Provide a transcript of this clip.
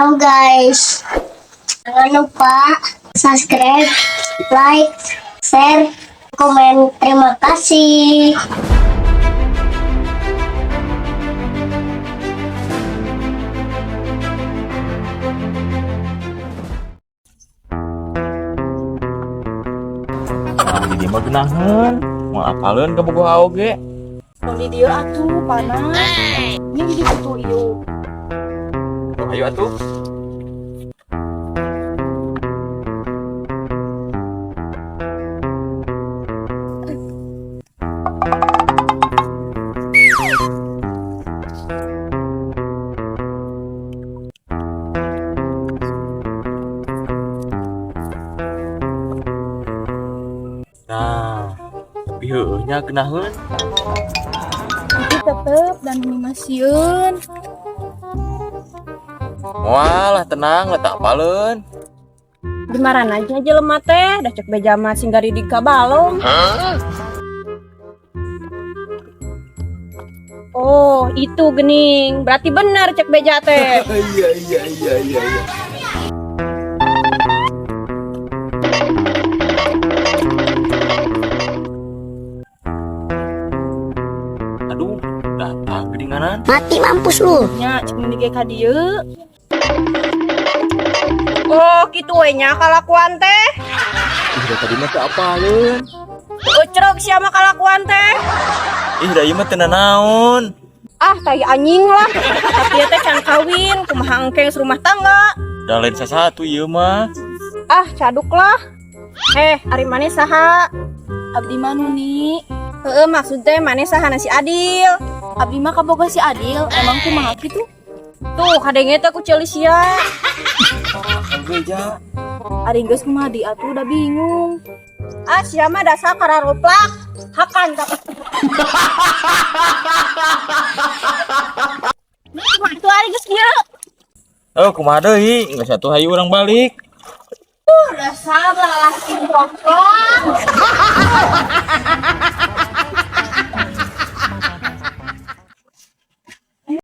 Halo guys, jangan lupa subscribe, like, share, komen. Terima kasih. Nah, di mah genahan, mau apalun ke buku oge. Kalau di dia atuh panas. Ini di foto ieu. Oh, ayo atuh. Nah, tapi heueuhnya genaheun. Itu tetep dan animasiun. Walah tenang, letak apalun. Dimaran aja jelema teh, dah cek beja mah singgari di kabalong. Oh, itu gening. Berarti benar cek beja teh. Iya. Aduh, datang gedinganan. Mati mampus lu. Nya cek mendike ka dieu. Oh, kitu we nya kalakuan teh. Ih, tadi mah teu apalun. Ucrok sia mah kalakuan teh. Ih, da ieu mah teu nanaon. Ah, tai anjing lah. Tapi teh can kawin, kumaha engkeng rumah tangga. Da lain sasatu ieu mah. Ah, caduk lah. Ari maneh saha? Abdi mah Nuni. Heeh, maksud teh maneh saha si Adil. Abdi mah kaboga si Adil. Emang kumaha kitu? Tuh, kadenge teh ku ceuli sia. Geja. Ari geus kumaha di atuh udah bingung. Ah, sia mah dasar kararoplak. Hakan tak. Tuh ari geus kieu. Oh, kumaha deui? Geus atuh hayu urang balik. Dasar lelaki rokok.